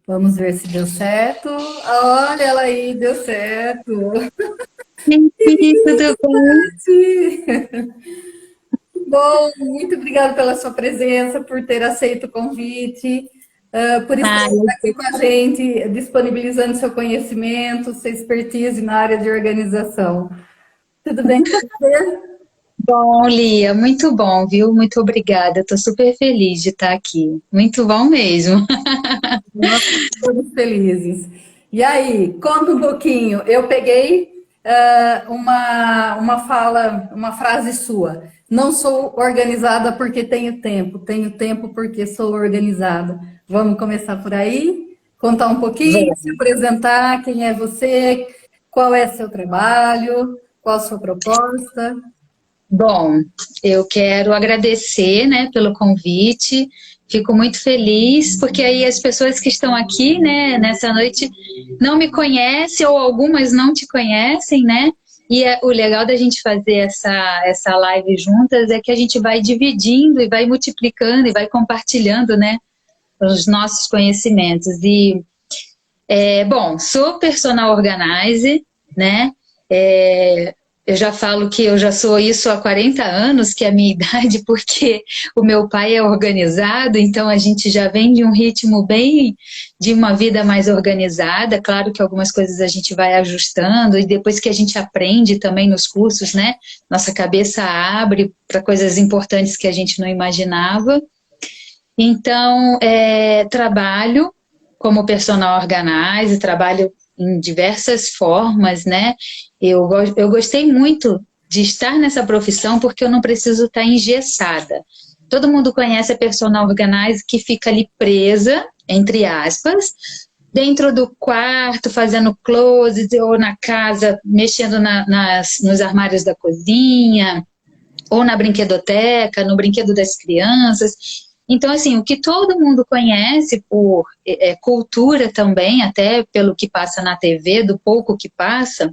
Vamos ver se deu certo. Olha ela aí, deu certo. Oi, tudo bem? Bom, muito obrigada pela sua presença, por ter aceito o convite, por estar Ah, aqui com a gente, disponibilizando seu conhecimento, sua expertise na área de organização. Tudo bem com você? bom, Lia, muito bom, viu? Muito obrigada. Estou super feliz de estar aqui. Muito bom mesmo. Nós estamos todos felizes. E aí, conta um pouquinho. Eu peguei uma frase sua. Não sou organizada porque tenho tempo porque sou organizada. Vamos começar por aí? Contar um pouquinho, se Bom, apresentar, quem é você, qual é seu trabalho, qual a sua proposta. bom, eu quero agradecer, né, pelo convite. Fico muito feliz porque aí as pessoas que estão aqui, né, nessa noite não me conhecem ou algumas não te conhecem, né? E o legal da gente fazer essa live juntas é que a gente vai dividindo e vai multiplicando e vai compartilhando, né, os nossos conhecimentos. E, bom, sou personal organizer, né? É, eu já falo que eu já sou isso há 40 anos, que é a minha idade, porque o meu pai é organizado, então a gente já vem de um ritmo bem de uma vida mais organizada. Claro que algumas coisas a gente vai ajustando, e depois que a gente aprende também nos cursos, né? Nossa cabeça abre para coisas importantes que a gente não imaginava. Então, trabalho como personal organizer, trabalho em diversas formas, né? Eu gostei muito de estar nessa profissão porque eu não preciso estar engessada. Todo mundo conhece a personal organizer que fica ali presa, entre aspas, dentro do quarto, fazendo closet, ou na casa, mexendo nos armários da cozinha, ou na brinquedoteca, no brinquedo das crianças. Então, assim, o que todo mundo conhece por cultura também, até pelo que passa na TV, do pouco que passa,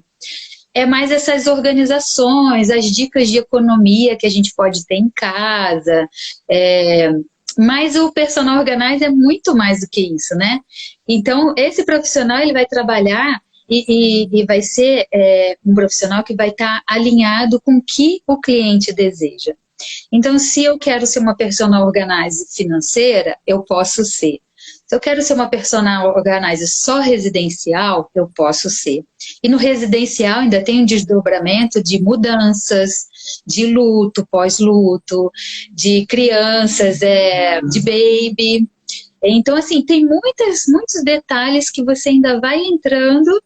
é mais essas organizações, as dicas de economia que a gente pode ter em casa. É, mas o personal organizer é muito mais do que isso, né? Então, esse profissional ele vai trabalhar e vai ser um profissional que vai estar alinhado com o que o cliente deseja. Então, se eu quero ser uma personal organizer financeira, eu posso ser. Se eu quero ser uma personal organizer só residencial, eu posso ser. E no residencial ainda tem um desdobramento de mudanças, de luto, pós-luto, de crianças, de baby. Então, assim, tem muitos detalhes que você ainda vai entrando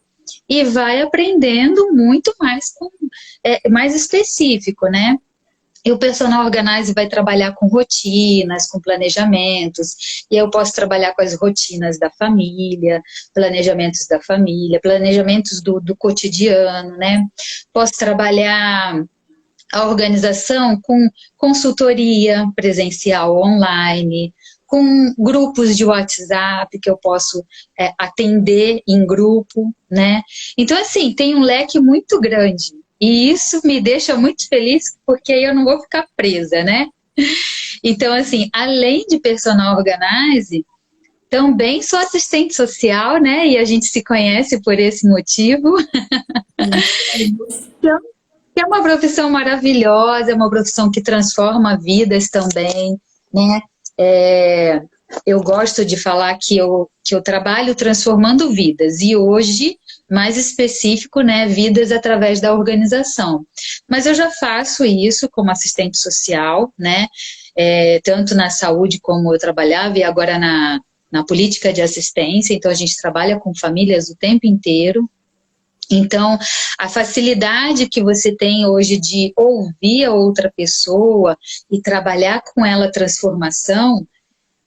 e vai aprendendo muito mais mais específico, né? E o personal organizer vai trabalhar com rotinas, com planejamentos, e eu posso trabalhar com as rotinas da família, planejamentos do cotidiano, né? Posso trabalhar a organização com consultoria presencial online, com grupos de WhatsApp que eu posso atender em grupo, né? Então, assim, tem um leque muito grande. E isso me deixa muito feliz, porque aí eu não vou ficar presa, né? Então, assim, além de personal organizer, também sou assistente social, né? E a gente se conhece por esse motivo. Então, é uma profissão maravilhosa, é uma profissão que transforma vidas também, né? É, eu gosto de falar que eu trabalho transformando vidas, e hoje, mais específico, né, vidas através da organização. Mas eu já faço isso como assistente social, né? Tanto na saúde como eu trabalhava, e agora na política de assistência, então a gente trabalha com famílias o tempo inteiro. Então, a facilidade que você tem hoje de ouvir a outra pessoa e trabalhar com ela a transformação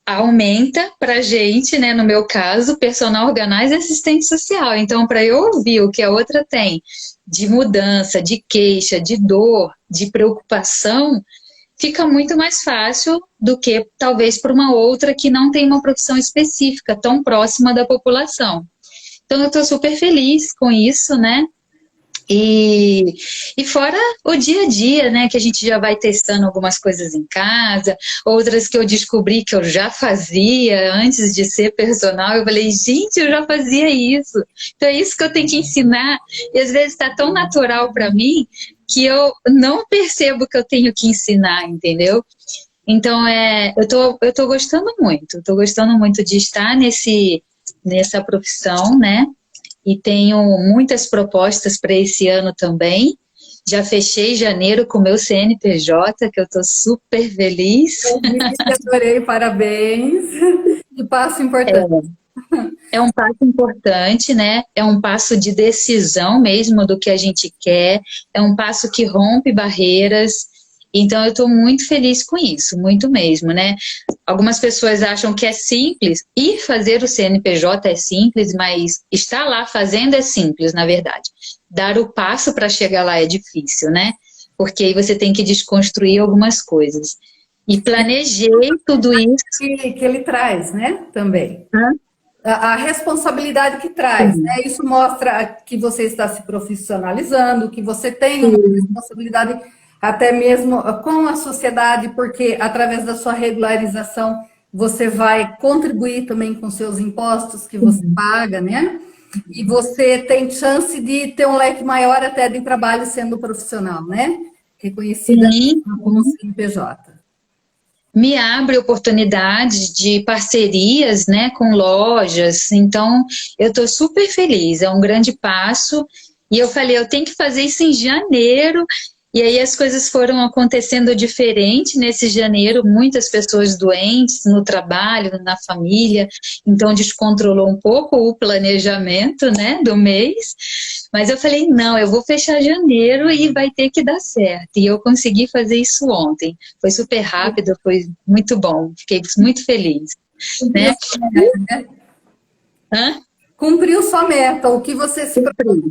aumenta para a gente, né? No meu caso, personal organizer e assistente social. Então, para eu ouvir o que a outra tem de mudança, de queixa, de dor, de preocupação, fica muito mais fácil do que talvez para uma outra que não tem uma profissão específica tão próxima da população. Então, eu estou super feliz com isso, né? E fora o dia a dia, né, que a gente já vai testando algumas coisas em casa, outras que eu descobri que eu já fazia antes de ser personal, eu falei, gente, eu já fazia isso. Então é isso que eu tenho que ensinar, e às vezes está tão natural para mim que eu não percebo que eu tenho que ensinar, entendeu? Então eu tô gostando muito de estar nessa profissão, né? E tenho muitas propostas para esse ano também. Já fechei janeiro com o meu CNPJ, que eu estou super feliz. Adorei, parabéns. E passo importante. É um passo importante, né? É um passo de decisão mesmo do que a gente quer. É um passo que rompe barreiras. Então, eu estou muito feliz com isso, muito mesmo, né? Algumas pessoas acham que é simples, ir fazer o CNPJ é simples, mas estar lá fazendo é simples, na verdade. Dar o passo para chegar lá é difícil, né? Porque aí você tem que desconstruir algumas coisas. E planejei tudo isso. Que ele traz, né? Também. Hã? A responsabilidade que traz, né? Isso mostra que você está se profissionalizando, que você tem uma responsabilidade até mesmo com a sociedade, porque através da sua regularização você vai contribuir também com seus impostos que você paga, né? E você tem chance de ter um leque maior até de trabalho sendo profissional, né? Reconhecida como CNPJ. Me abre oportunidades de parcerias, né, com lojas, então eu estou super feliz, é um grande passo, e eu falei, eu tenho que fazer isso em janeiro, e aí as coisas foram acontecendo diferente nesse janeiro, muitas pessoas doentes no trabalho, na família, então descontrolou um pouco o planejamento, né, do mês, mas eu falei, não, eu vou fechar janeiro e vai ter que dar certo, e eu consegui fazer isso ontem, foi super rápido, foi muito bom, fiquei muito feliz, né? Cumpriu sua meta, o que você se propôs.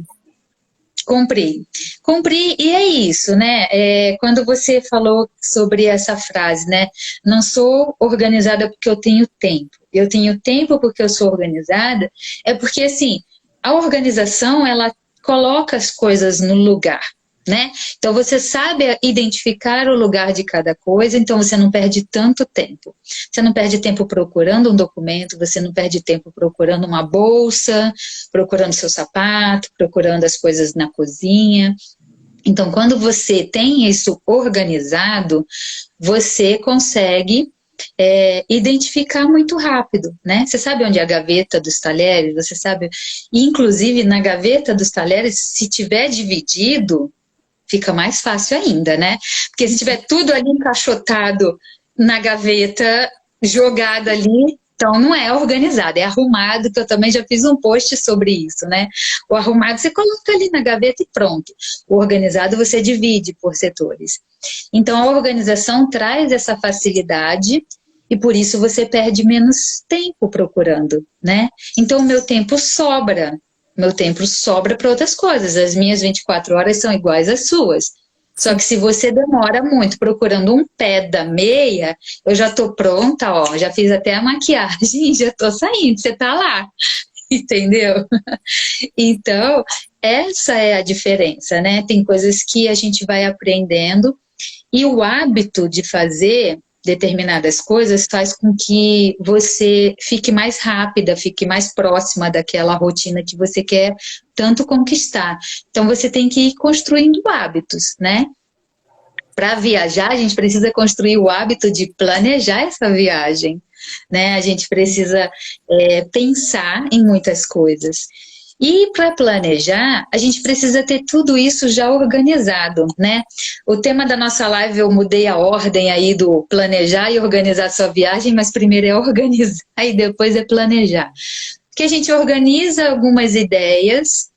Cumpri, e é isso, né? Quando você falou sobre essa frase, né? Não sou organizada porque eu tenho tempo porque eu sou organizada, é porque, assim, a organização, ela coloca as coisas no lugar, né? Então, você sabe identificar o lugar de cada coisa, então você não perde tanto tempo. Você não perde tempo procurando um documento, você não perde tempo procurando uma bolsa, procurando seu sapato, procurando as coisas na cozinha. Então, quando você tem isso organizado, você consegue identificar muito rápido, né? Você sabe onde é a gaveta dos talheres? Você sabe? E, inclusive, na gaveta dos talheres, se tiver dividido, fica mais fácil ainda, né? Porque se tiver tudo ali encaixotado na gaveta, jogado ali, então não é organizado, é arrumado, que eu também já fiz um post sobre isso, né? O arrumado você coloca ali na gaveta e pronto. O organizado você divide por setores. Então a organização traz essa facilidade e por isso você perde menos tempo procurando, né? Então o meu tempo sobra. Meu tempo sobra para outras coisas. As minhas 24 horas são iguais às suas. Só que se você demora muito procurando um pé da meia, eu já tô pronta, ó, já fiz até a maquiagem, já tô saindo, você tá lá, entendeu? Então, essa é a diferença, né? Tem coisas que a gente vai aprendendo e o hábito de fazer determinadas coisas faz com que você fique mais rápida, fique mais próxima daquela rotina que você quer tanto conquistar. Então você tem que ir construindo hábitos, né? Para viajar, a gente precisa construir o hábito de planejar essa viagem, né? A gente precisa pensar em muitas coisas. E para planejar, a gente precisa ter tudo isso já organizado, né? O tema da nossa live, eu mudei a ordem aí do planejar e organizar sua viagem, mas primeiro é organizar e depois é planejar. Porque a gente organiza algumas ideias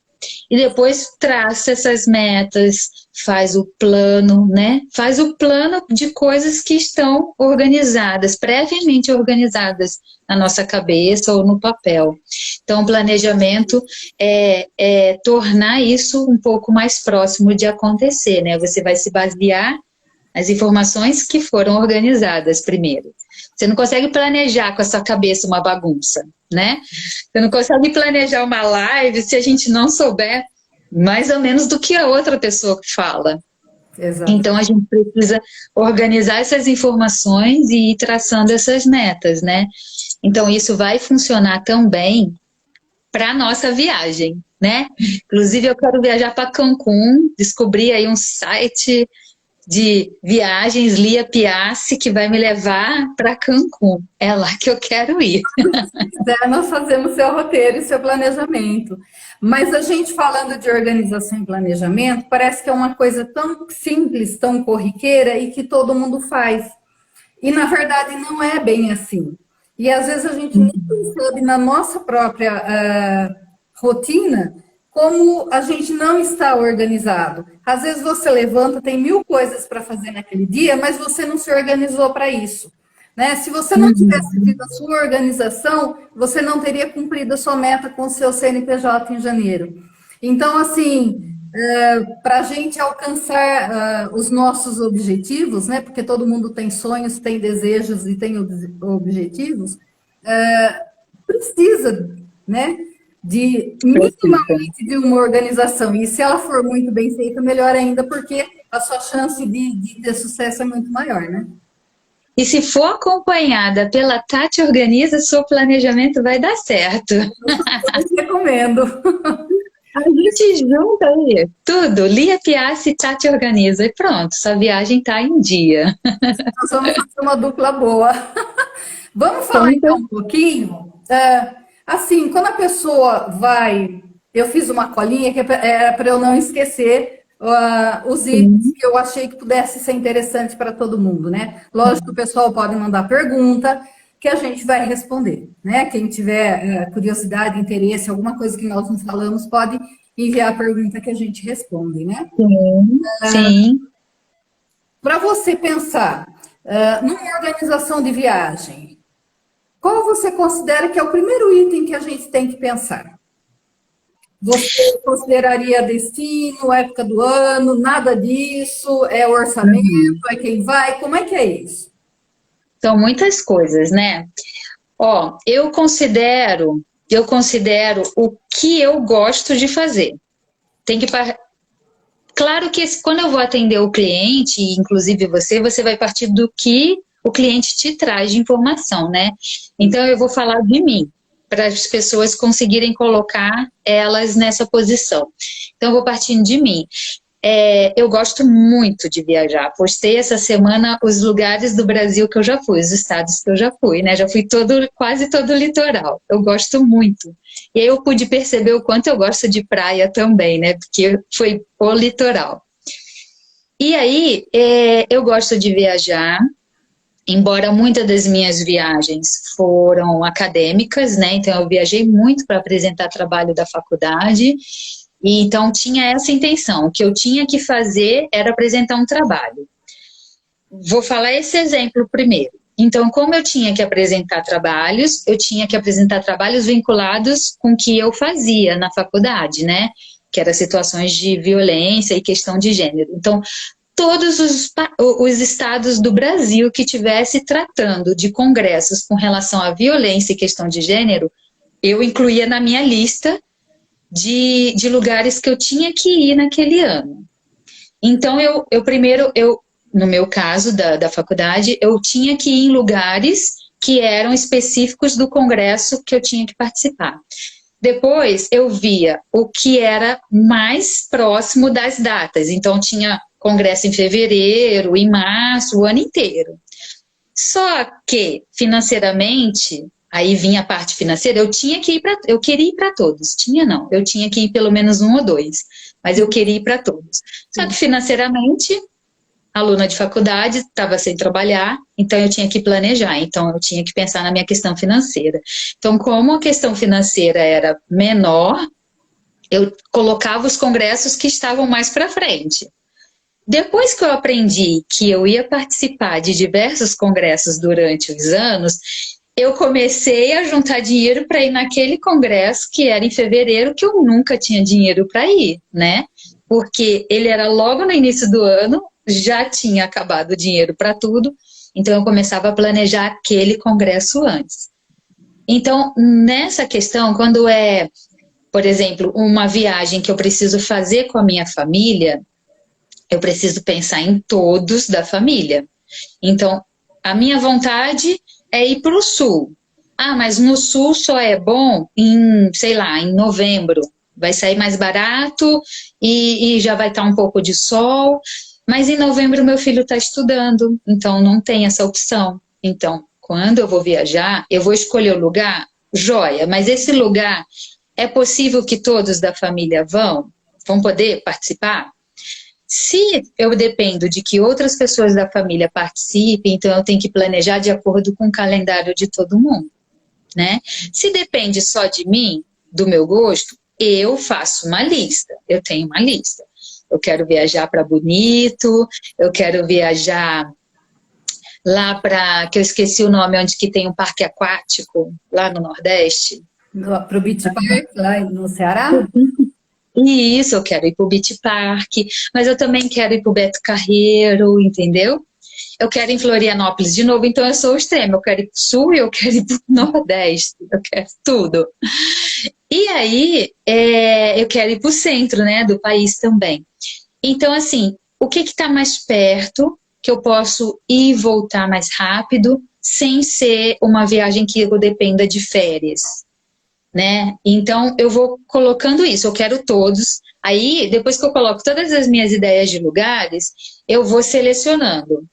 e depois traça essas metas, faz o plano, né? Faz o plano de coisas que estão organizadas, previamente organizadas na nossa cabeça ou no papel. Então, o planejamento é tornar isso um pouco mais próximo de acontecer, né? Você vai se basear nas informações que foram organizadas primeiro. Você não consegue planejar com a sua cabeça uma bagunça, né? Você não consegue planejar uma live se a gente não souber mais ou menos do que a outra pessoa que fala. Exato. Então, a gente precisa organizar essas informações e ir traçando essas metas, né? Então, isso vai funcionar também para a nossa viagem, né? Inclusive, eu quero viajar para Cancún, descobri aí um site de viagens, Lia Piassi, que vai me levar para Cancún. É lá que eu quero ir. Nós fazemos seu roteiro e seu planejamento. Mas a gente falando de organização e planejamento, parece que é uma coisa tão simples, tão corriqueira e que todo mundo faz. E na verdade não é bem assim. E às vezes a gente nem percebe na nossa própria rotina como a gente não está organizado. Às vezes você levanta, tem 1000 coisas para fazer naquele dia, mas você não se organizou para isso. Né? Se você não tivesse tido a sua organização, você não teria cumprido a sua meta com o seu CNPJ em janeiro. Então, assim, para a gente alcançar os nossos objetivos, né? Porque todo mundo tem sonhos, tem desejos e tem objetivos, precisa, né? De minimamente de uma organização. E se ela for muito bem feita, melhor ainda, porque a sua chance de ter sucesso é muito maior, né? E se for acompanhada pela Tati Organiza, seu planejamento vai dar certo. Eu recomendo. A gente junta aí tudo, Lia Piassi e Tati Organiza, e pronto, sua viagem está em dia. Nós vamos fazer uma dupla boa. Vamos falar então um pouquinho. Assim, quando a pessoa vai... Eu fiz uma colinha que é para eu não esquecer os itens que eu achei que pudesse ser interessante para todo mundo, né? Lógico que o pessoal pode mandar pergunta, que a gente vai responder, né? Quem tiver curiosidade, interesse, alguma coisa que nós não falamos, pode enviar a pergunta que a gente responde, né? Sim. Para você pensar numa organização de viagem, qual você considera que é o primeiro item que a gente tem que pensar? Você consideraria destino, época do ano, nada disso? É o orçamento, é quem vai? Como é que é isso? São muitas coisas, né? Ó, eu considero o que eu gosto de fazer. Tem que Claro que quando eu vou atender o cliente, inclusive você vai partir do que o cliente te traz de informação, né? Então eu vou falar de mim, para as pessoas conseguirem colocar elas nessa posição. Então eu vou partindo de mim. Eu gosto muito de viajar. Postei essa semana os lugares do Brasil que eu já fui, os estados que eu já fui, né? Já fui quase todo o litoral. Eu gosto muito. E aí eu pude perceber o quanto eu gosto de praia também, né? Porque foi o litoral. E aí, eu gosto de viajar, embora muitas das minhas viagens foram acadêmicas, né? Então eu viajei muito para apresentar trabalho da faculdade. E então tinha essa intenção, o que eu tinha que fazer era apresentar um trabalho. Vou falar esse exemplo primeiro. Então, como eu tinha que apresentar trabalhos, eu tinha que apresentar trabalhos vinculados com o que eu fazia na faculdade, né? Que eram situações de violência e questão de gênero. Então, todos os estados do Brasil que estivesse tratando de congressos com relação à violência e questão de gênero, eu incluía na minha lista de lugares que eu tinha que ir naquele ano. Então, eu primeiro, no meu caso da faculdade, eu tinha que ir em lugares que eram específicos do congresso que eu tinha que participar. Depois, eu via o que era mais próximo das datas. Então, tinha congresso em fevereiro, em março, o ano inteiro. Só que, financeiramente... Aí vinha a parte financeira, eu queria ir para todos. Eu tinha que ir pelo menos 1 ou 2, mas eu queria ir para todos. Só que financeiramente, aluna de faculdade, estava sem trabalhar, então eu tinha que planejar, então eu tinha que pensar na minha questão financeira. Então, como a questão financeira era menor, eu colocava os congressos que estavam mais para frente. Depois que eu aprendi que eu ia participar de diversos congressos durante os anos, eu comecei a juntar dinheiro para ir naquele congresso que era em fevereiro, que eu nunca tinha dinheiro para ir, né? Porque ele era logo no início do ano, já tinha acabado o dinheiro para tudo, então eu começava a planejar aquele congresso antes. Então, nessa questão, quando é por exemplo, uma viagem que eu preciso fazer com a minha família, eu preciso pensar em todos da família. Então, a minha vontade é ir para o sul. Ah, mas no sul só é bom em, sei lá, em novembro. Vai sair mais barato e já vai estar um pouco de sol. Mas em novembro meu filho está estudando, então não tem essa opção. Então, quando eu vou viajar, eu vou escolher o lugar, joia, mas esse lugar é possível que todos da família vão poder participar? Se eu dependo de que outras pessoas da família participem, então eu tenho que planejar de acordo com o calendário de todo mundo, né? Se depende só de mim, do meu gosto, eu faço uma lista, eu tenho uma lista. Eu quero viajar para Bonito, eu quero viajar lá para, que eu esqueci o nome, onde que tem um parque aquático, lá no Nordeste. Para o Beach Park, lá no Ceará? Isso, eu quero ir para o Beach Park, mas eu também quero ir para o Beto Carreiro, entendeu? Eu quero ir em Florianópolis de novo, então eu sou o extremo, eu quero ir para o Sul e eu quero ir para o Nordeste, eu quero tudo. E aí, eu quero ir para o centro, né, do país também. Então, assim, o que está mais perto, que eu posso ir e voltar mais rápido, sem ser uma viagem que eu dependa de férias, né? Então, eu vou colocando isso, eu quero todos. Aí, depois que eu coloco todas as minhas ideias de lugares, eu vou selecionando.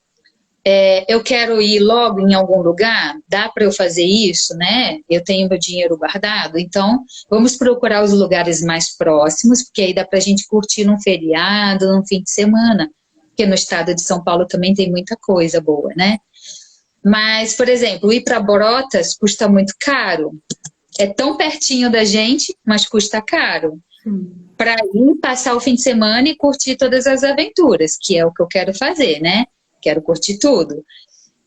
Eu quero ir logo em algum lugar, dá para eu fazer isso, né? Eu tenho meu dinheiro guardado, então vamos procurar os lugares mais próximos, porque aí dá para a gente curtir num feriado, num fim de semana, porque no estado de São Paulo também tem muita coisa boa, né? Mas, por exemplo, ir para Brotas custa muito caro. É tão pertinho da gente, mas custa caro. Para ir passar o fim de semana e curtir todas as aventuras, que é o que eu quero fazer, né? Quero curtir tudo.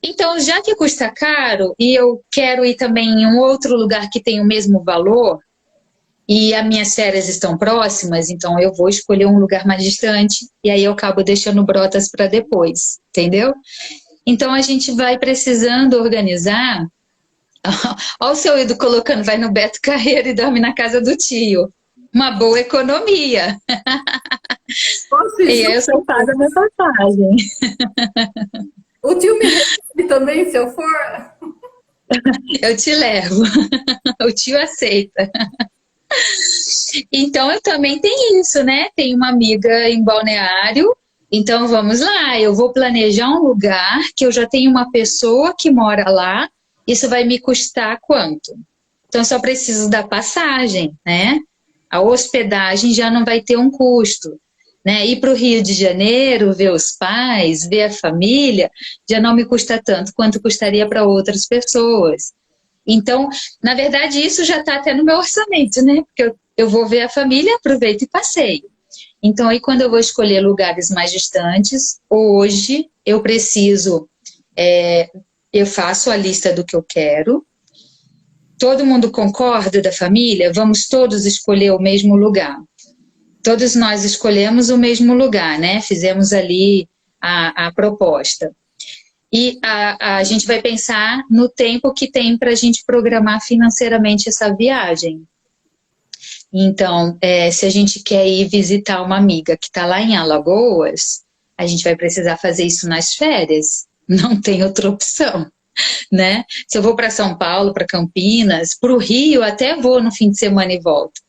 Então, já que custa caro e eu quero ir também em um outro lugar que tem o mesmo valor e as minhas férias estão próximas, então eu vou escolher um lugar mais distante e aí eu acabo deixando Brotas para depois, entendeu? Então, a gente vai precisando organizar. Olha o seu Ido colocando, vai no Beto Carreiro e dorme na casa do tio. Uma boa economia. Nossa, E aí eu só pago a minha passagem. o tio me recebe também, se eu for? Eu te levo. O tio aceita. Então eu também tenho isso, né? Tenho uma amiga em Balneário, então vamos lá, eu vou planejar um lugar que eu já tenho uma pessoa que mora lá, isso vai me custar quanto? Então eu só preciso da passagem, né? A hospedagem já não vai ter um custo, né? Ir para o Rio de Janeiro, ver os pais, ver a família, já não me custa tanto quanto custaria para outras pessoas. Então, na verdade, isso já está até no meu orçamento, né? Porque eu vou ver a família, aproveito e passeio. Então, aí quando eu vou escolher lugares mais distantes, hoje eu preciso, eu faço a lista do que eu quero. Todo mundo concorda da família? Vamos todos escolher o mesmo lugar. Todos nós escolhemos o mesmo lugar, né? Fizemos ali a proposta. E a gente vai pensar no tempo que tem para a gente programar financeiramente essa viagem. Então, se a gente quer ir visitar uma amiga que está lá em Alagoas, a gente vai precisar fazer isso nas férias. Não tem outra opção, né? Se eu vou para São Paulo, para Campinas, para o Rio, até vou no fim de semana e volto.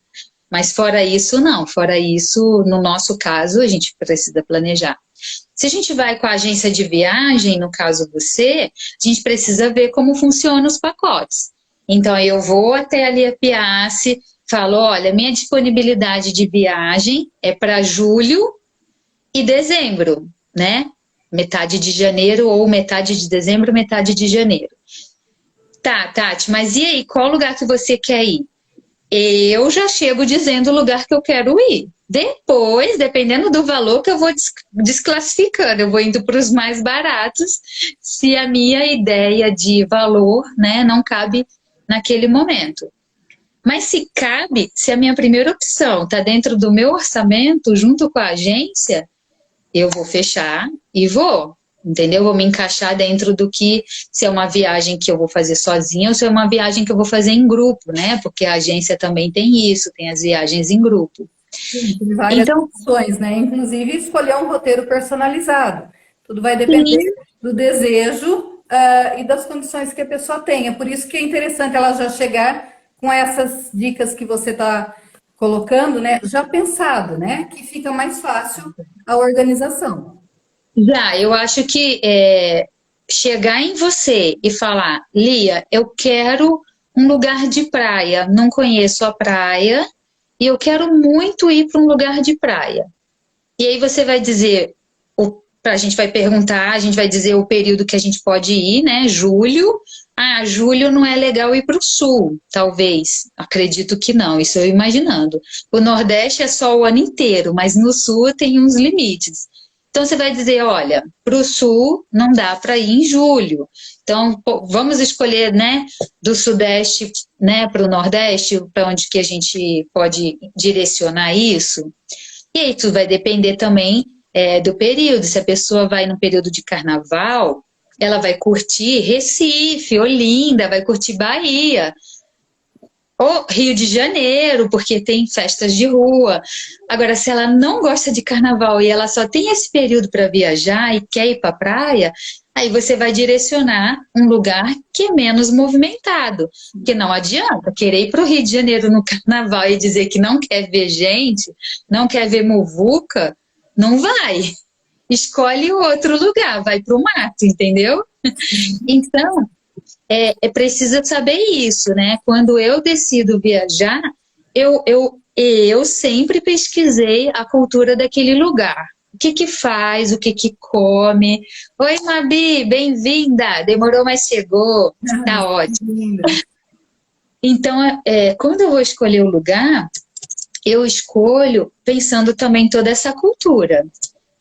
Mas fora isso, não. Fora isso, no nosso caso, a gente precisa planejar. Se a gente vai com a agência de viagem, no caso você, a gente precisa ver como funcionam os pacotes. Então, eu vou até ali a Piace, falo, olha, minha disponibilidade de viagem é para julho e dezembro, né? Metade de janeiro ou metade de dezembro, metade de janeiro. Tá, Tati, mas e aí, qual lugar que você quer ir? Eu já chego dizendo o lugar que eu quero ir. Depois, dependendo do valor que eu vou desclassificando, eu vou indo para os mais baratos, se a minha ideia de valor, né, não cabe naquele momento. Mas se cabe, se a minha primeira opção está dentro do meu orçamento, junto com a agência, eu vou fechar e vou. entendeu? Vou me encaixar dentro do que, se é uma viagem que eu vou fazer sozinha ou se é uma viagem que eu vou fazer em grupo, né? Porque a agência também tem isso, tem as viagens em grupo. Sim, tem várias Então, opções, né? Inclusive escolher um roteiro personalizado. Tudo vai depender sim, do desejo, e das condições que a pessoa tenha. Por isso que é interessante ela já chegar com essas dicas que você está colocando, né? Já pensado, né? Que fica mais fácil a organização. já, eu acho que chegar em você e falar, Lia, eu quero um lugar de praia, não conheço a praia e eu quero muito ir para um lugar de praia. E aí você vai dizer, a gente vai perguntar, a gente vai dizer o período que a gente pode ir, né? Julho. Ah, julho não é legal ir para o sul, talvez. Acredito que não, isso eu imaginando. O Nordeste é só o ano inteiro, mas no sul tem uns limites. Então você vai dizer, olha, para o sul não dá para ir em julho. Então vamos escolher, né, do Sudeste, né, para o Nordeste, para onde que a gente pode direcionar isso. E aí tudo vai depender também do período. Se a pessoa vai no período de carnaval, ela vai curtir Recife, Olinda, vai curtir Bahia, ou Rio de Janeiro, porque tem festas de rua. Agora, se ela não gosta de carnaval e ela só tem esse período para viajar e quer ir para a praia, aí você vai direcionar um lugar que é menos movimentado. Porque não adianta querer ir para o Rio de Janeiro no carnaval e dizer que não quer ver gente, não quer ver muvuca, não vai. Escolhe outro lugar, vai para o mato, entendeu? Então, preciso saber isso, né? Quando eu decido viajar, eu sempre pesquisei a cultura daquele lugar. O que que faz, o que que come. Oi, Mabi, bem-vinda! Demorou, mas chegou. Tá ótimo. Então, quando eu vou escolher o lugar, eu escolho pensando também toda essa cultura.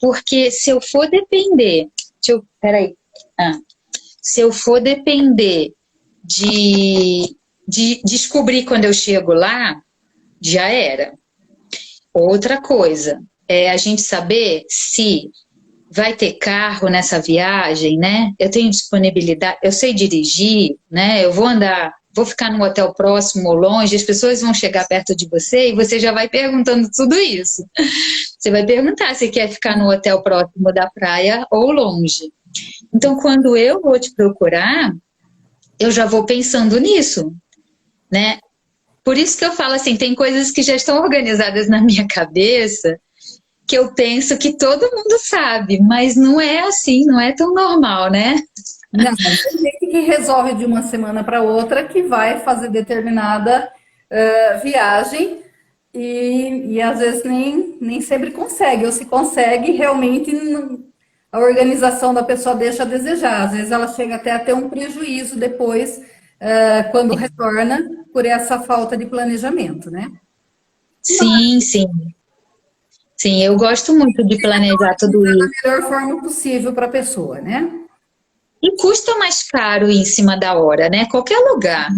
Porque se eu for depender... Peraí. Se eu for depender de descobrir quando eu chego lá, já era. Outra coisa é a gente saber se vai ter carro nessa viagem, né? Eu tenho disponibilidade, eu sei dirigir, né? Eu vou andar, vou ficar num hotel próximo ou longe, as pessoas vão chegar perto de você e você já vai perguntando tudo isso. Você vai perguntar se quer ficar no hotel próximo da praia ou longe. Então, quando eu vou te procurar, eu já vou pensando nisso, né? Por isso que eu falo assim, tem coisas que já estão organizadas na minha cabeça que eu penso que todo mundo sabe, mas não é assim, não é tão normal, né? Não, tem gente que resolve de uma semana para outra que vai fazer determinada viagem e às vezes nem sempre consegue, ou se consegue, realmente a organização da pessoa deixa a desejar. Às vezes ela chega até a ter um prejuízo depois, quando retorna, por essa falta de planejamento, né? Sim, sim. Sim, eu gosto muito de planejar tudo Da isso. melhor forma possível para a pessoa, né? E custa mais caro ir em cima da hora, né? Qualquer lugar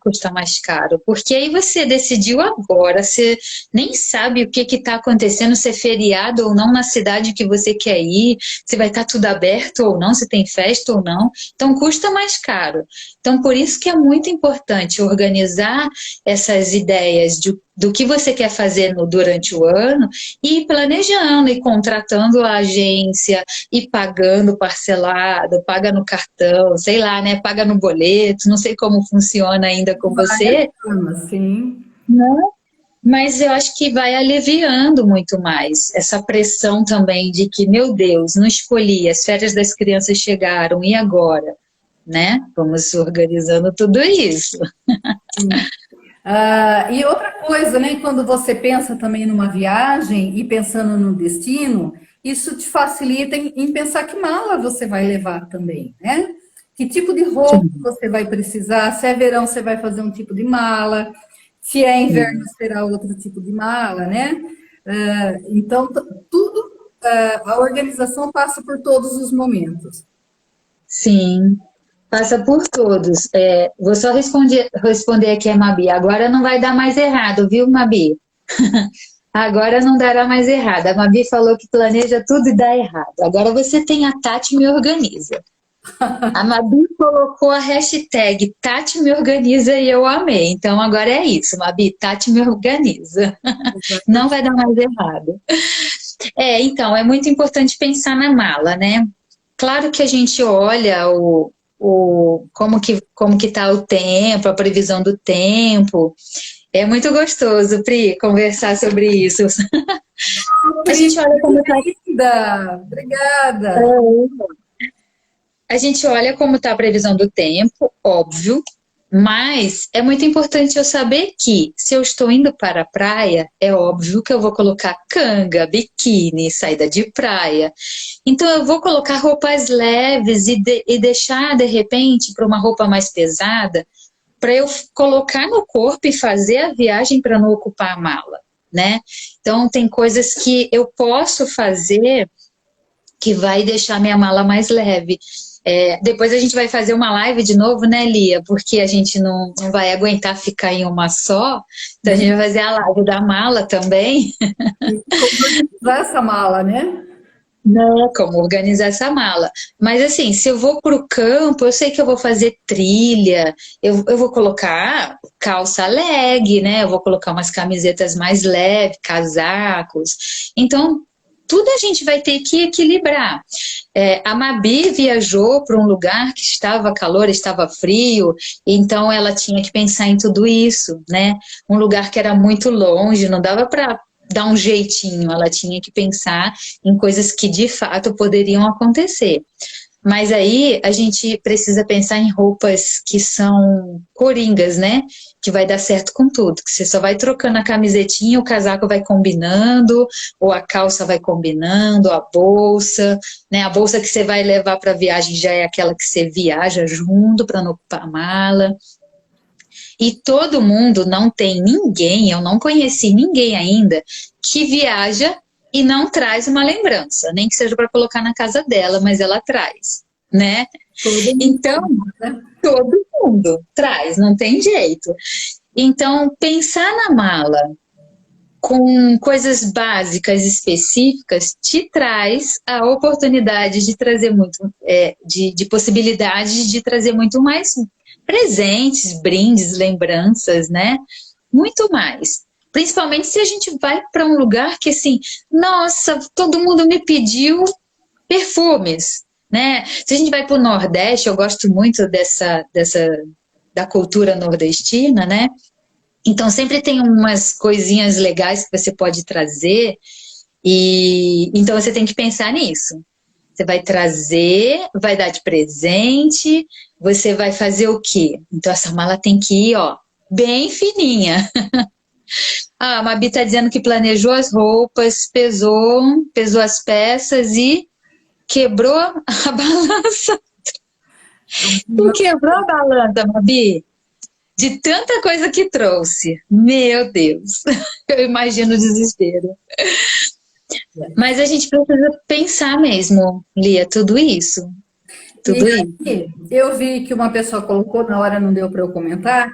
custa mais caro, porque aí você decidiu agora, você nem sabe o que está acontecendo, se é feriado ou não na cidade que você quer ir, se vai estar tudo aberto ou não, se tem festa ou não. Então custa mais caro. Então por isso que é muito importante organizar essas ideias do que você quer fazer durante o ano e ir planejando e contratando a agência e pagando parcelado, paga no cartão, sei lá, né? Paga no boleto, não sei como funciona ainda com você, Sim. né? Mas eu acho que vai aliviando muito mais essa pressão também de que, meu Deus, não escolhi, as férias das crianças chegaram, e agora? Né? Vamos organizando tudo isso. E outra coisa, né? Quando você pensa também numa viagem e pensando no destino, isso te facilita em pensar que mala você vai levar também, né? Que tipo de roupa você vai precisar? Se é verão, você vai fazer um tipo de mala. Se é inverno, será outro tipo de mala, né? Então, tudo, a organização passa por todos os momentos. Sim, passa por todos. Vou só responder aqui a Mabi. Agora não vai dar mais errado, viu, Mabi? Agora não dará mais errado. A Mabi falou que planeja tudo e dá errado. Agora você tem a Tati Me Organiza. A Mabi colocou a hashtag Tati Me Organiza e eu amei. Então agora é isso, Mabi, Tati Me Organiza. Não vai dar mais errado. Então, é muito importante pensar na mala, né? Claro que a gente olha como que tá o tempo, a previsão do tempo. É muito gostoso, Pri, conversar sobre isso. A gente olha como tá... Linda, obrigada. A gente olha como está a previsão do tempo, óbvio, mas é muito importante eu saber que se eu estou indo para a praia, é óbvio que eu vou colocar canga, biquíni, saída de praia. Então eu vou colocar roupas leves e deixar, de repente, para uma roupa mais pesada, para eu colocar no corpo e fazer a viagem para não ocupar a mala, né? Então tem coisas que eu posso fazer que vai deixar minha mala mais leve. Depois a gente vai fazer uma live de novo, né, Lia? Porque a gente não vai aguentar ficar em uma só. Então a gente vai fazer a live da mala também. Como organizar essa mala, né? Não, como organizar essa mala. Mas assim, se eu vou para o campo, eu sei que eu vou fazer trilha, eu vou colocar calça leg, né? Eu vou colocar umas camisetas mais leves, casacos. Então, tudo a gente vai ter que equilibrar. A Mabi viajou para um lugar que estava calor, estava frio, então ela tinha que pensar em tudo isso, né? Um lugar que era muito longe, não dava para dar um jeitinho, ela tinha que pensar em coisas que de fato poderiam acontecer. Mas aí a gente precisa pensar em roupas que são coringas, né? Que vai dar certo com tudo. Que você só vai trocando a camisetinha, o casaco vai combinando, ou a calça vai combinando, a bolsa, né? A bolsa que você vai levar para a viagem já é aquela que você viaja junto para não ocupar a mala. E todo mundo, não tem ninguém, eu não conheci ninguém ainda, que viaja e não traz uma lembrança, nem que seja para colocar na casa dela, mas ela traz, né? Então, todo mundo traz, não tem jeito. Então, pensar na mala com coisas básicas específicas te traz a oportunidade de trazer muito, de possibilidades de trazer muito mais presentes, brindes, lembranças, né? Muito mais. Principalmente se a gente vai para um lugar que, assim, nossa, todo mundo me pediu perfumes, né? Se a gente vai para o Nordeste, eu gosto muito da cultura nordestina, né? Então sempre tem umas coisinhas legais que você pode trazer e então você tem que pensar nisso. Você vai trazer, vai dar de presente, você vai fazer o quê? Então essa mala tem que ir, ó, bem fininha. A Mabi tá dizendo que planejou as roupas, pesou as peças e quebrou a balança. Tu quebrou a balança, Mabi? De tanta coisa que trouxe. Meu Deus. Eu imagino o desespero. Mas a gente precisa pensar mesmo, Lia, tudo isso. Tudo isso. Eu vi que uma pessoa colocou, na hora não deu para eu comentar,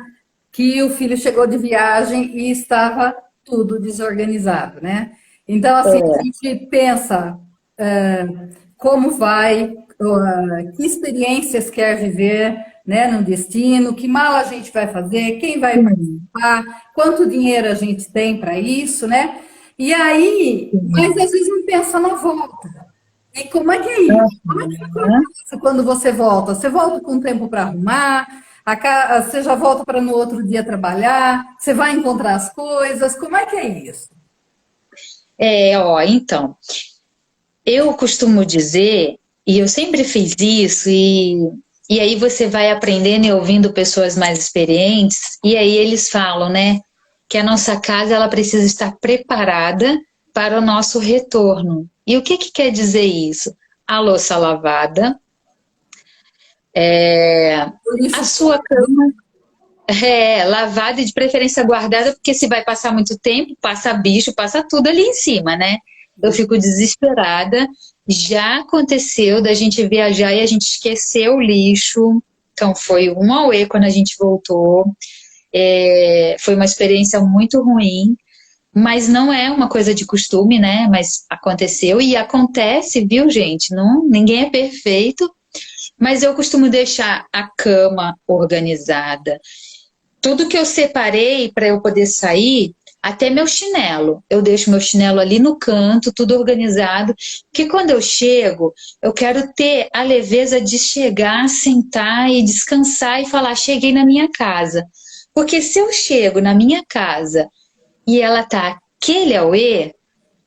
que o filho chegou de viagem e estava tudo desorganizado, né? Então, assim, a gente pensa como vai, que experiências quer viver, né, no destino, que mala a gente vai fazer, quem vai participar, quanto dinheiro a gente tem para isso, né? E aí, mas às vezes não pensa na volta. E como é que é isso? Como é que acontece quando você volta? Você volta com tempo para arrumar, você já volta para no outro dia trabalhar, você vai encontrar as coisas, como é que é isso? Então, eu costumo dizer, e eu sempre fiz isso, e aí você vai aprendendo e ouvindo pessoas mais experientes, e aí eles falam, né, que a nossa casa ela precisa estar preparada para o nosso retorno. E o que quer dizer isso? A louça lavada, a sua cama lavada e de preferência guardada, porque se vai passar muito tempo, passa bicho, passa tudo ali em cima, né? Eu fico desesperada. Já aconteceu da gente viajar e a gente esquecer o lixo, então foi um auê quando a gente voltou. Foi uma experiência muito ruim, Mas não é uma coisa de costume, né? Mas aconteceu e acontece, viu, gente? Não, ninguém é perfeito, mas eu costumo deixar a cama organizada. Tudo que eu separei para eu poder sair, até meu chinelo. Eu deixo meu chinelo ali no canto, tudo organizado, porque quando eu chego, eu quero ter a leveza de chegar, sentar e descansar e falar, cheguei na minha casa. Porque se eu chego na minha casa e ela tá aquele auê,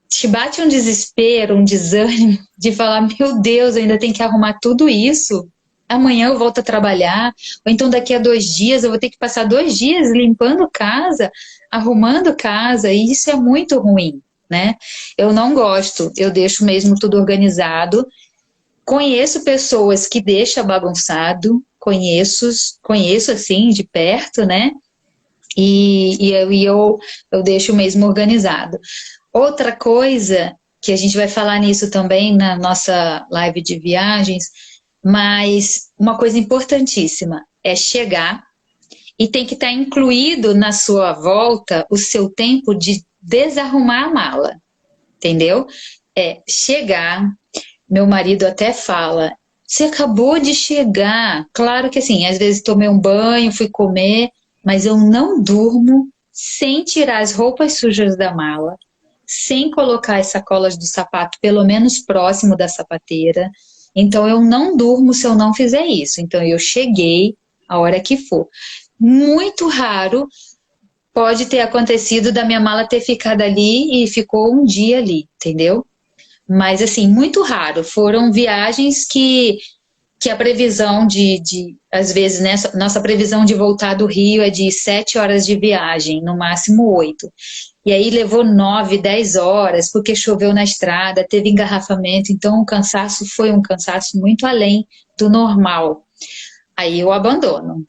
te bate um desespero, um desânimo de falar, meu Deus, eu ainda tenho que arrumar tudo isso. Amanhã eu volto a trabalhar, ou então daqui a 2 dias eu vou ter que passar 2 dias limpando casa, arrumando casa, e isso é muito ruim, né? Eu não gosto, eu deixo mesmo tudo organizado. Conheço pessoas que deixam bagunçado, conheço assim de perto, né? E eu deixo mesmo organizado. Outra coisa, que a gente vai falar nisso também na nossa live de viagens, mas uma coisa importantíssima é chegar e tem que estar incluído na sua volta o seu tempo de desarrumar a mala, entendeu? É chegar, meu marido até fala, você acabou de chegar. Claro que assim, às vezes tomei um banho, fui comer, mas eu não durmo sem tirar as roupas sujas da mala, sem colocar as sacolas do sapato pelo menos próximo da sapateira. Então eu não durmo se eu não fizer isso. Então eu cheguei a hora que for. Muito raro pode ter acontecido da minha mala ter ficado ali e ficou um dia ali, entendeu? Mas assim, muito raro. Foram viagens que a previsão às vezes, né, nossa previsão de voltar do Rio é de 7 horas de viagem, no máximo 8. E aí levou 9, 10 horas, porque choveu na estrada, teve engarrafamento, então o cansaço foi um cansaço muito além do normal. Aí eu abandono.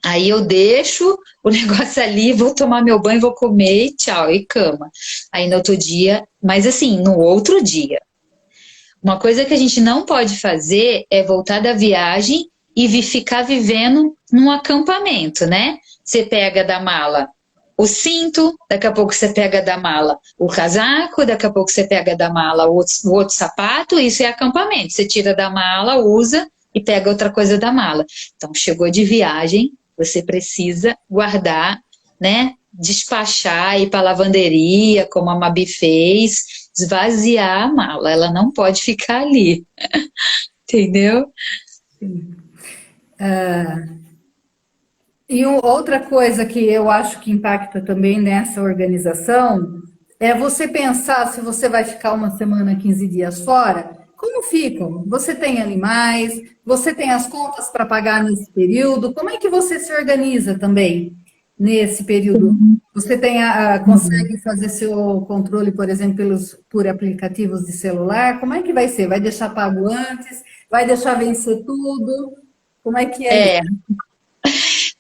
Aí eu deixo o negócio ali, vou tomar meu banho, vou comer e tchau, e cama. Aí no outro dia, mas assim, no outro dia. Uma coisa que a gente não pode fazer é voltar da viagem e ficar vivendo num acampamento, né? Você pega da mala o cinto, daqui a pouco você pega da mala o casaco, daqui a pouco você pega da mala o outro sapato, isso é acampamento. Você tira da mala, usa e pega outra coisa da mala. Então, chegou de viagem, você precisa guardar, né? Despachar, ir para a lavanderia, como a Mabi fez, esvaziar a mala, ela não pode ficar ali, entendeu? E outra coisa que eu acho que impacta também nessa organização é você pensar se você vai ficar uma semana, 15 dias fora, como ficam? Você tem animais, você tem as contas para pagar nesse período, como é que você se organiza também nesse período? Você consegue fazer seu controle, por exemplo, por aplicativos de celular? Como é que vai ser? Vai deixar pago antes? Vai deixar vencer tudo? Como é que é isso?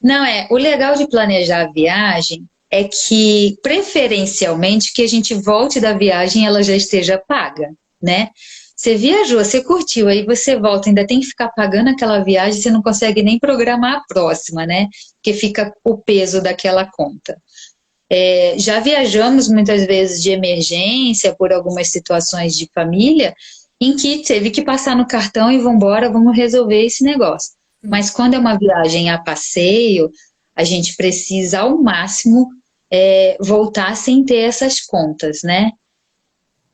Não, o legal de planejar a viagem é que, preferencialmente, que a gente volte da viagem e ela já esteja paga, né? Você viajou, você curtiu, aí você volta, ainda tem que ficar pagando aquela viagem, você não consegue nem programar a próxima, né? Porque fica o peso daquela conta. Já viajamos muitas vezes de emergência por algumas situações de família em que teve que passar no cartão e vambora, vamos resolver esse negócio. Mas quando é uma viagem a passeio, a gente precisa ao máximo voltar sem ter essas contas, né?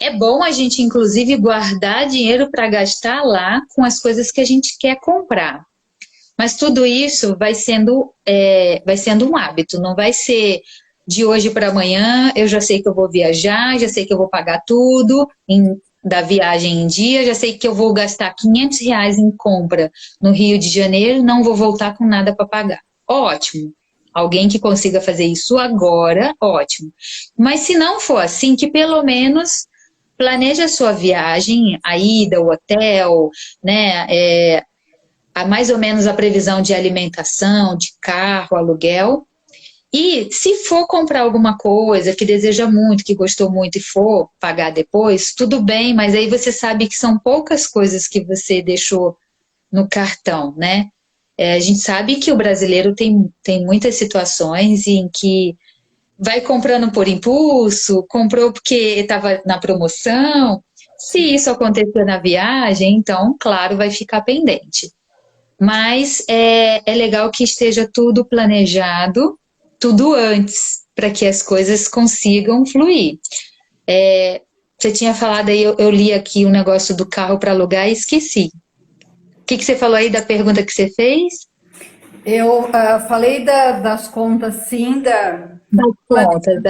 É bom a gente, inclusive, guardar dinheiro para gastar lá com as coisas que a gente quer comprar. Mas tudo isso vai sendo um hábito, não vai ser de hoje para amanhã, eu já sei que eu vou viajar, já sei que eu vou pagar tudo da viagem em dia, já sei que eu vou gastar R$ 500 em compra no Rio de Janeiro, não vou voltar com nada para pagar. Ótimo. Alguém que consiga fazer isso agora, ótimo. Mas se não for assim, que pelo menos planeje a sua viagem, a ida, o hotel, né? Mais ou menos a previsão de alimentação, de carro, aluguel. E se for comprar alguma coisa que deseja muito, que gostou muito e for pagar depois, tudo bem, mas aí você sabe que são poucas coisas que você deixou no cartão, né? A gente sabe que o brasileiro tem muitas situações em que vai comprando por impulso, comprou porque estava na promoção. Se isso acontecer na viagem, então, claro, vai ficar pendente. Mas é legal que esteja tudo planejado, tudo antes, para que as coisas consigam fluir. Você tinha falado aí, eu li aqui um negócio do carro para alugar e esqueci. O que você falou aí da pergunta que você fez? Eu falei das contas, sim, Das contas,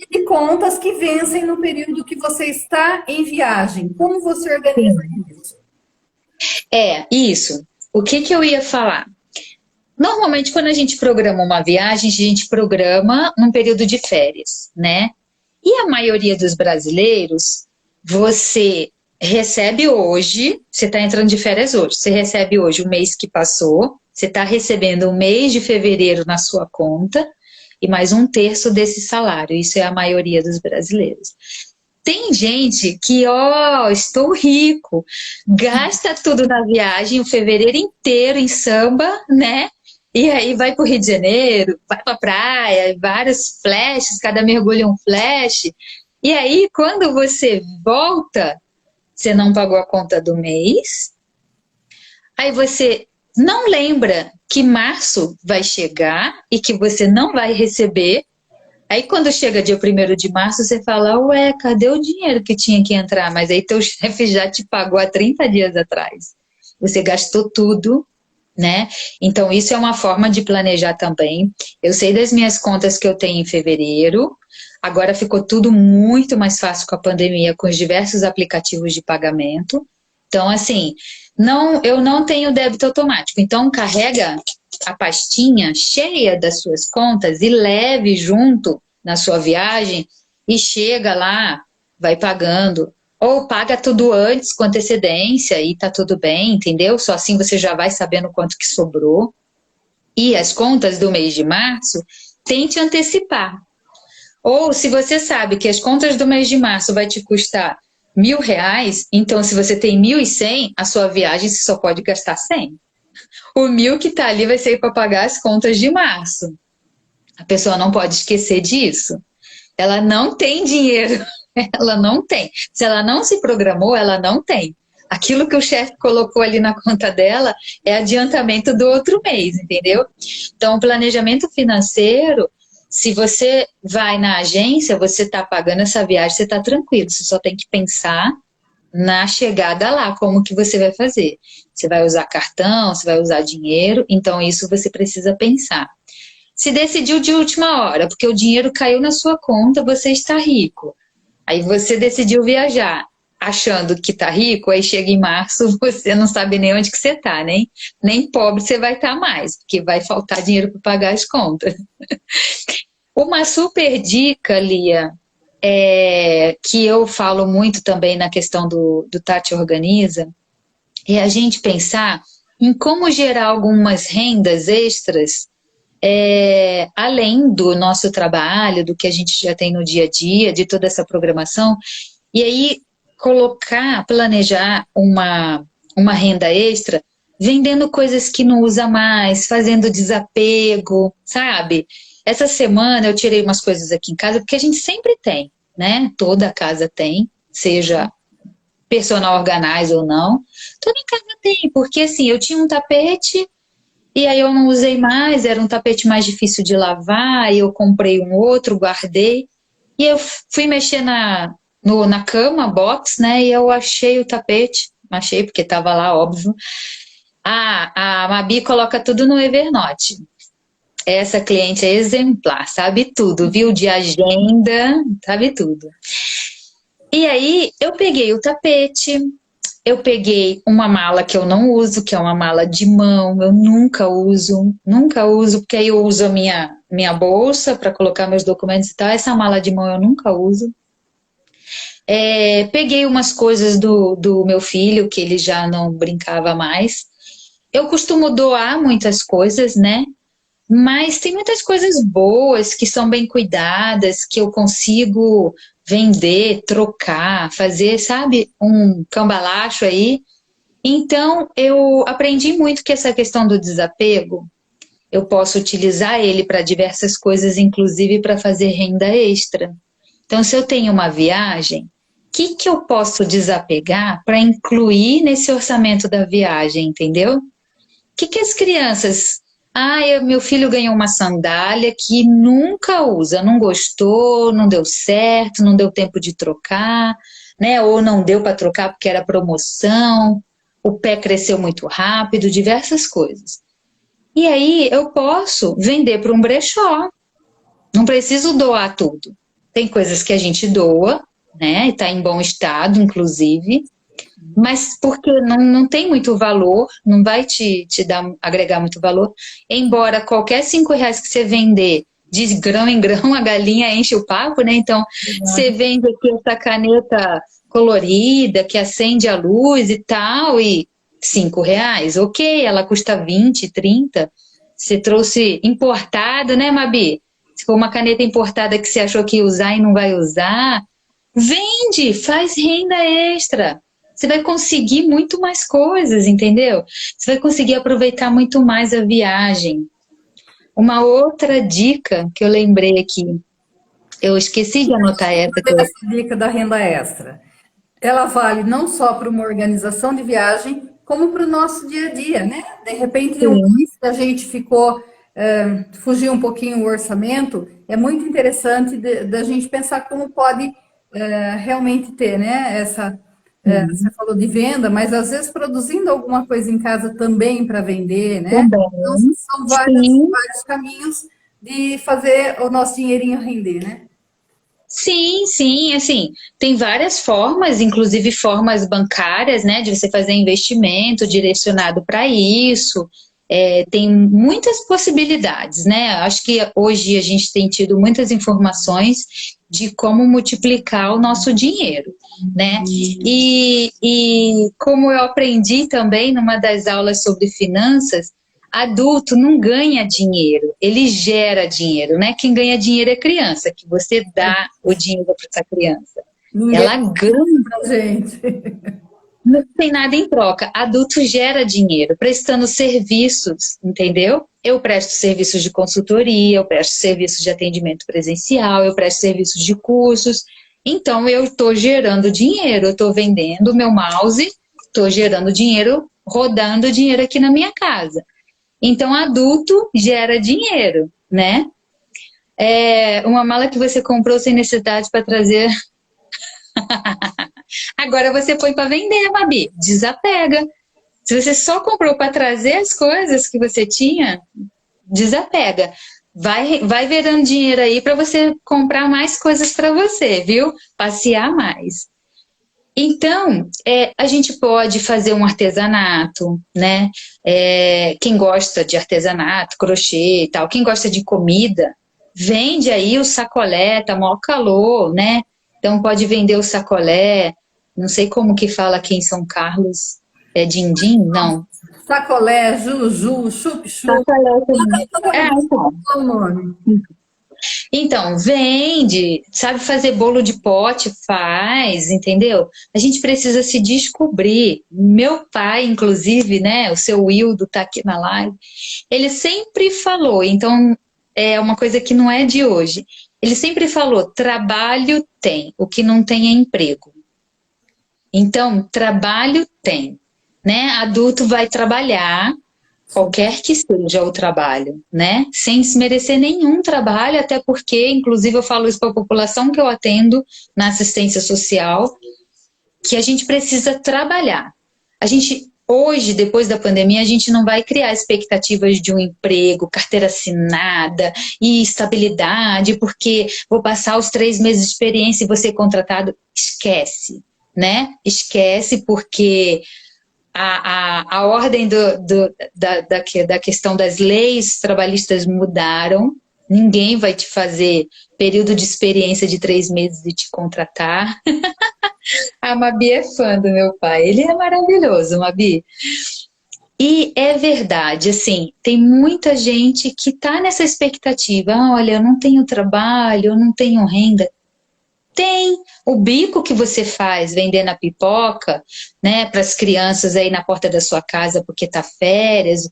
de contas que vencem no período que você está em viagem. Como você organiza isso? Isso. O que eu ia falar? Normalmente, quando a gente programa uma viagem, a gente programa num período de férias, né? E a maioria dos brasileiros, você recebe hoje, você está entrando de férias hoje, você recebe hoje o mês que passou, você está recebendo o mês de fevereiro na sua conta e mais um terço desse salário. Isso é a maioria dos brasileiros. Tem gente que, estou rico, gasta tudo na viagem, o fevereiro inteiro em samba, né? E aí vai para o Rio de Janeiro, vai para a praia, vários flashes, cada mergulho é um flash. E aí, quando você volta, você não pagou a conta do mês, aí você não lembra que março vai chegar e que você não vai receber. Aí quando chega dia 1º de março, você fala, ué, cadê o dinheiro que tinha que entrar? Mas aí teu chefe já te pagou há 30 dias atrás. Você gastou tudo, né? Então isso é uma forma de planejar também. Eu sei das minhas contas que eu tenho em fevereiro. Agora ficou tudo muito mais fácil com a pandemia, com os diversos aplicativos de pagamento. Então, assim, eu não tenho débito automático. Então, carrega a pastinha cheia das suas contas e leve junto na sua viagem e chega lá, vai pagando. Ou paga tudo antes, com antecedência, e tá tudo bem, entendeu? Só assim você já vai sabendo quanto que sobrou. E as contas do mês de março, tente antecipar. Ou se você sabe que as contas do mês de março vai te custar R$1.000, então se você tem 1.100, a sua viagem você só pode gastar 100. O 1.000 que está ali vai ser para pagar as contas de março. A pessoa não pode esquecer disso. Ela não tem dinheiro. Ela não tem. Se ela não se programou, ela não tem. Aquilo que o chefe colocou ali na conta dela é adiantamento do outro mês, entendeu? Então, o planejamento financeiro, se você vai na agência, você está pagando essa viagem, você está tranquilo. Você só tem que pensar na chegada lá, como que você vai fazer. Você vai usar cartão, você vai usar dinheiro, então isso você precisa pensar. Se decidiu de última hora, porque o dinheiro caiu na sua conta, você está rico. Aí você decidiu viajar, achando que está rico, aí chega em março, você não sabe nem onde que você está, nem pobre você vai estar mais, porque vai faltar dinheiro para pagar as contas. Uma super dica, Lia, que eu falo muito também na questão do Tati Organiza, é a gente pensar em como gerar algumas rendas extras, além do nosso trabalho, do que a gente já tem no dia a dia, de toda essa programação, e aí planejar uma renda extra, vendendo coisas que não usa mais, fazendo desapego, sabe? Essa semana eu tirei umas coisas aqui em casa, porque a gente sempre tem, né? Toda casa tem, seja personal organizer ou não. Toda casa tem, porque assim, eu tinha um tapete e aí eu não usei mais, era um tapete mais difícil de lavar, aí eu comprei um outro, guardei. E eu fui mexer na cama, box, né? E eu achei o tapete, achei porque estava lá, óbvio. A Mabi coloca tudo no Evernote. Essa cliente é exemplar, sabe tudo, viu? De agenda, sabe tudo. E aí, eu peguei o tapete, eu peguei uma mala que eu não uso, que é uma mala de mão, eu nunca uso, porque aí eu uso a minha bolsa para colocar meus documentos e tal, essa mala de mão eu nunca uso. Peguei umas coisas do meu filho, que ele já não brincava mais. Eu costumo doar muitas coisas, né? Mas tem muitas coisas boas que são bem cuidadas, que eu consigo vender, trocar, fazer, sabe, um cambalacho aí. Então, eu aprendi muito que essa questão do desapego eu posso utilizar ele para diversas coisas, inclusive para fazer renda extra. Então, se eu tenho uma viagem, o que eu posso desapegar para incluir nesse orçamento da viagem, entendeu? O que as crianças... meu filho ganhou uma sandália que nunca usa, não gostou, não deu certo, não deu tempo de trocar, né? Ou não deu para trocar porque era promoção, o pé cresceu muito rápido, diversas coisas. E aí eu posso vender para um brechó, não preciso doar tudo. Tem coisas que a gente doa, né? Está em bom estado, inclusive, mas porque não tem muito valor, não vai te agregar muito valor, embora qualquer R$ 5 que você vender de grão em grão, a galinha enche o papo, né? Então, você vende aqui essa caneta colorida, que acende a luz e tal, e R$ 5, ok, ela custa 20, 30, você trouxe importada, né, Mabi? Se for uma caneta importada que você achou que ia usar e não vai usar, vende, faz renda extra. Você vai conseguir muito mais coisas, entendeu? Você vai conseguir aproveitar muito mais a viagem. Uma outra dica que eu lembrei aqui, eu esqueci de anotar essa. Essa dica da renda extra, ela vale não só para uma organização de viagem, como para o nosso dia a dia, né? De repente, um mês que a gente ficou, fugiu um pouquinho o orçamento, é muito interessante da gente pensar como pode realmente ter, né? Você falou de venda, mas às vezes produzindo alguma coisa em casa também para vender, né? Também. Então, são vários caminhos de fazer o nosso dinheirinho render, né? Sim, sim, assim, tem várias formas, inclusive formas bancárias, né, de você fazer investimento direcionado para isso, tem muitas possibilidades, né, acho que hoje a gente tem tido muitas informações de como multiplicar o nosso dinheiro, né, e como eu aprendi também numa das aulas sobre finanças, adulto não ganha dinheiro, ele gera dinheiro, né? Quem ganha dinheiro é criança, que você dá o dinheiro para essa criança. Ela ganha pra gente. Não tem nada em troca. Adulto gera dinheiro, prestando serviços, entendeu? Eu presto serviços de consultoria, eu presto serviços de atendimento presencial, eu presto serviços de cursos. Então, eu estou gerando dinheiro, eu estou vendendo meu mouse, estou gerando dinheiro, rodando dinheiro aqui na minha casa. Então, adulto gera dinheiro, né? Uma mala que você comprou sem necessidade para trazer. Agora você põe para vender, Mabi. Desapega. Se você só comprou para trazer as coisas que você tinha, desapega. Vai virando dinheiro aí para você comprar mais coisas para você, viu? Passear mais. Então, a gente pode fazer um artesanato, né? Quem gosta de artesanato, crochê e tal, quem gosta de comida, vende aí o sacolé, tá maior calor, né? Então pode vender o sacolé, não sei como que fala aqui em São Carlos, din-din? Não. Sacolé, juju, chup-chup. Sacolé também. Então. Qual o nome? Então, vende, sabe fazer bolo de pote, faz, entendeu? A gente precisa se descobrir. Meu pai, inclusive, né, o seu Wildo tá aqui na live, ele sempre falou, então é uma coisa que não é de hoje, ele sempre falou, trabalho tem, o que não tem é emprego. Então, trabalho tem, né? Adulto vai trabalhar, qualquer que seja o trabalho, né? Sem desmerecer nenhum trabalho, até porque, inclusive, eu falo isso para a população que eu atendo na assistência social, que a gente precisa trabalhar. A gente, hoje, depois da pandemia, a gente não vai criar expectativas de um emprego, carteira assinada e estabilidade, porque vou passar os 3 meses de experiência e vou ser contratado. Esquece, né? Esquece, porque a ordem da questão das leis trabalhistas mudaram, ninguém vai te fazer período de experiência de 3 meses e te contratar. A Mabi é fã do meu pai, ele é maravilhoso, Mabi. E é verdade, assim, tem muita gente que está nessa expectativa, olha, eu não tenho trabalho, eu não tenho renda. Tem o bico que você faz vendendo a pipoca, né, para as crianças aí na porta da sua casa porque tá férias,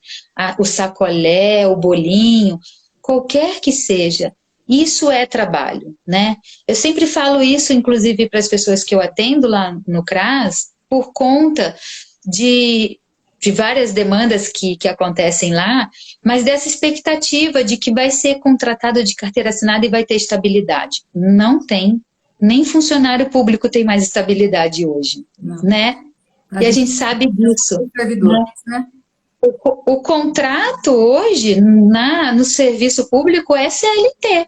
o sacolé, o bolinho, qualquer que seja, isso é trabalho, né? Eu sempre falo isso, inclusive, para as pessoas que eu atendo lá no CRAS, por conta de várias demandas que acontecem lá, mas dessa expectativa de que vai ser contratado de carteira assinada e vai ter estabilidade. Não tem. Nem funcionário público tem mais estabilidade hoje, Não. né? E a gente sabe disso. Servidores, né? O contrato hoje no serviço público é CLT.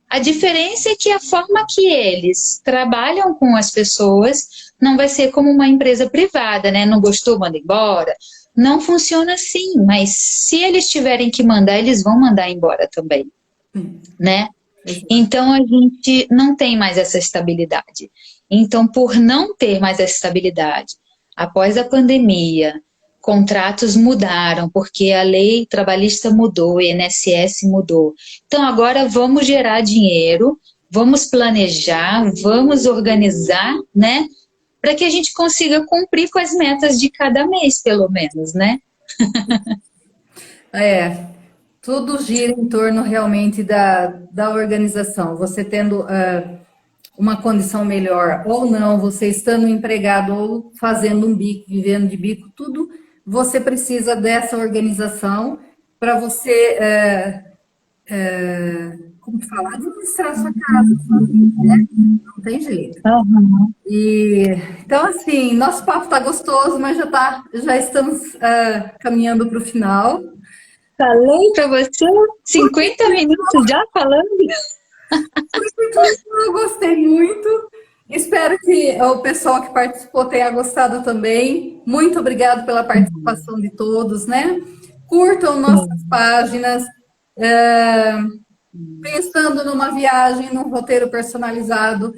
A diferença é que a forma que eles trabalham com as pessoas não vai ser como uma empresa privada, né? Não gostou, manda embora. Não funciona assim, mas se eles tiverem que mandar, eles vão mandar embora também, né? Então, a gente não tem mais essa estabilidade. Então, por não ter mais essa estabilidade, após a pandemia, contratos mudaram, porque a lei trabalhista mudou, o INSS mudou. Então, agora vamos gerar dinheiro, vamos planejar, vamos organizar, né? Para que a gente consiga cumprir com as metas de cada mês, pelo menos, né? Tudo gira em torno realmente da organização. Você tendo uma condição melhor ou não, você estando empregado ou fazendo um bico, vivendo de bico, tudo você precisa dessa organização para você, como falar, administrar sua casa, né? Não tem jeito. Então, assim, nosso papo está gostoso, mas já estamos caminhando para o final. Falei para você, 50 minutos já falando. Eu gostei muito. Espero que o pessoal que participou tenha gostado também. Muito obrigado pela participação de todos, né? Curtam nossas páginas. Pensando numa viagem, num roteiro personalizado,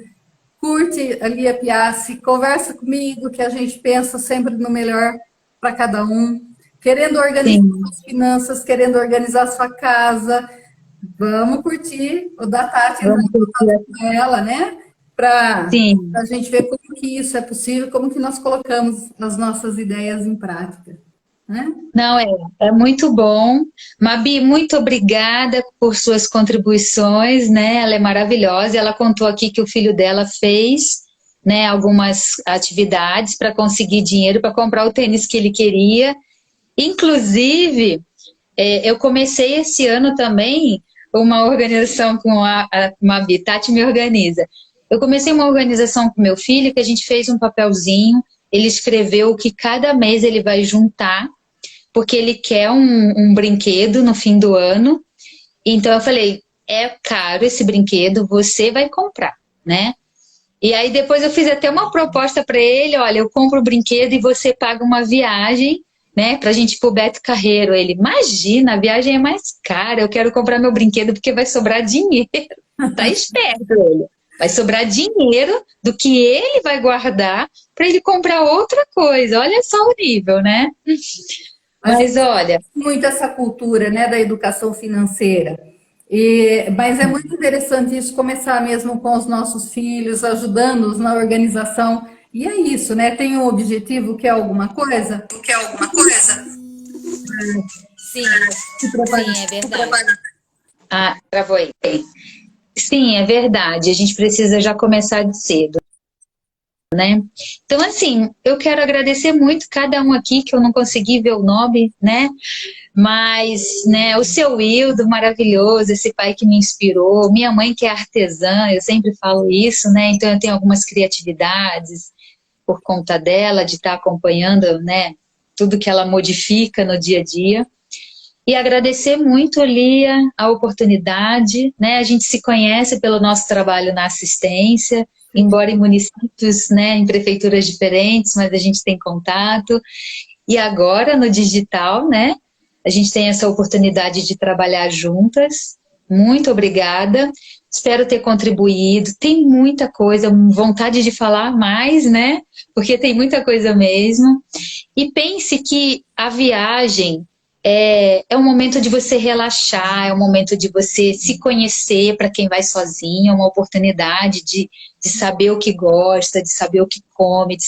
curte a Lia Piassi, conversa comigo, que a gente pensa sempre no melhor para cada um. Querendo organizar suas finanças, querendo organizar sua casa, vamos curtir o da Tati com ela, né? Para a gente ver como que isso é possível, como que nós colocamos as nossas ideias em prática. Né? Não, é muito bom. Mabi, muito obrigada por suas contribuições, né? Ela é maravilhosa. Ela contou aqui que o filho dela fez, né, algumas atividades para conseguir dinheiro para comprar o tênis que ele queria. Inclusive, eu comecei esse ano também uma organização com a Mabi, Tati Me Organiza. Eu comecei uma organização com meu filho que a gente fez um papelzinho, ele escreveu o que cada mês ele vai juntar, porque ele quer um brinquedo no fim do ano. Então eu falei, é caro esse brinquedo, você vai comprar, né? E aí depois eu fiz até uma proposta para ele, olha, eu compro o brinquedo e você paga uma viagem, né, pra gente ir pro Beto Carreiro. Ele, imagina, a viagem é mais cara, eu quero comprar meu brinquedo porque vai sobrar dinheiro. Tá esperto ele. Vai sobrar dinheiro do que ele vai guardar para ele comprar outra coisa. Olha só o nível, né? Mas olha... Muito essa cultura, né, da educação financeira. Mas é muito interessante isso, começar mesmo com os nossos filhos, ajudando-os na organização. E é isso, né? Tem um objetivo que é alguma coisa? Sim, é verdade. Travou aí. Sim, é verdade. A gente precisa já começar de cedo, né? Então, assim, eu quero agradecer muito cada um aqui, que eu não consegui ver o nome, né? Mas, né, o seu Wildo, maravilhoso, esse pai que me inspirou, minha mãe que é artesã, eu sempre falo isso, né? Então eu tenho algumas criatividades por conta dela, de estar acompanhando, né, tudo que ela modifica no dia a dia. E agradecer muito, Lia, a oportunidade, né? A gente se conhece pelo nosso trabalho na assistência, embora em municípios, né, em prefeituras diferentes, mas a gente tem contato. E agora, no digital, né, a gente tem essa oportunidade de trabalhar juntas. Muito obrigada. Espero ter contribuído. Tem muita coisa, vontade de falar mais, né? Porque tem muita coisa mesmo. E pense que a viagem é um momento de você relaxar, é um momento de você se conhecer para quem vai sozinho, é uma oportunidade de saber o que gosta, de saber o que come, de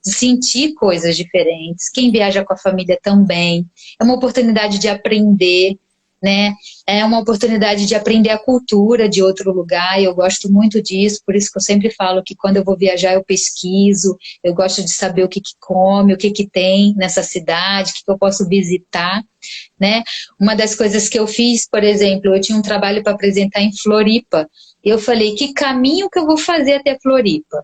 sentir coisas diferentes. Quem viaja com a família também. É uma oportunidade de aprender, né? É uma oportunidade de aprender a cultura de outro lugar, e eu gosto muito disso, por isso que eu sempre falo que quando eu vou viajar eu pesquiso, eu gosto de saber o que come, o que tem nessa cidade, o que eu posso visitar, né? Uma das coisas que eu fiz, por exemplo, eu tinha um trabalho para apresentar em Floripa, e eu falei, que caminho que eu vou fazer até Floripa?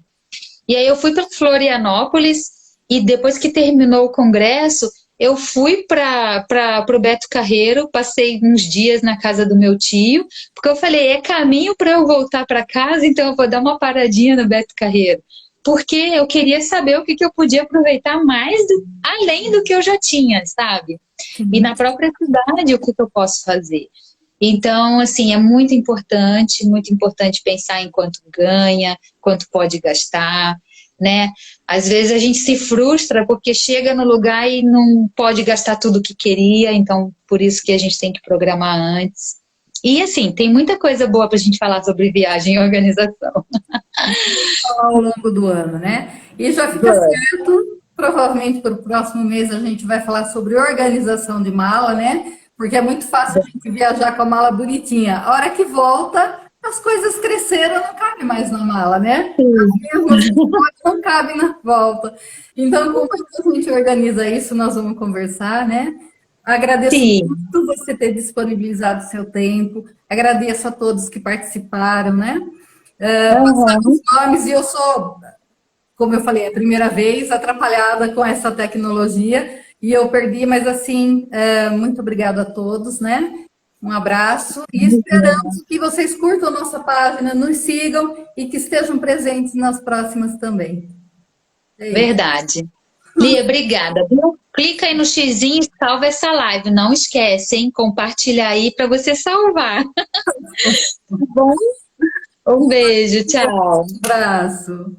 E aí eu fui para Florianópolis, e depois que terminou o congresso, eu fui para o Beto Carreiro, passei uns dias na casa do meu tio, porque eu falei, é caminho para eu voltar para casa, então eu vou dar uma paradinha no Beto Carreiro. Porque eu queria saber o que eu podia aproveitar mais, além do que eu já tinha, sabe? E na própria cidade, o que eu posso fazer. Então, assim, é muito importante pensar em quanto ganha, quanto pode gastar, né? Às vezes a gente se frustra porque chega no lugar e não pode gastar tudo o que queria, então por isso que a gente tem que programar antes. E assim, tem muita coisa boa pra gente falar sobre viagem e organização. Ao longo do ano, né? E já fica certo, provavelmente para o próximo mês a gente vai falar sobre organização de mala, né? Porque é muito fácil a gente viajar com a mala bonitinha. A hora que volta, as coisas cresceram, não cabe mais na mala, né? Mesmo assim, não cabe na volta. Então, como é que a gente organiza isso? Nós vamos conversar, né? Agradeço Sim. muito você ter disponibilizado o seu tempo. Agradeço a todos que participaram, né? Passamos os nomes e eu sou, como eu falei, a primeira vez atrapalhada com essa tecnologia e eu perdi, mas assim, muito obrigada a todos, né? Um abraço e esperamos que vocês curtam a nossa página, nos sigam e que estejam presentes nas próximas também. Verdade. Lia, obrigada. Clica aí no xizinho e salva essa live. Não esquece, hein? Compartilha aí para você salvar. Tá bom? Um beijo, tchau. Um abraço.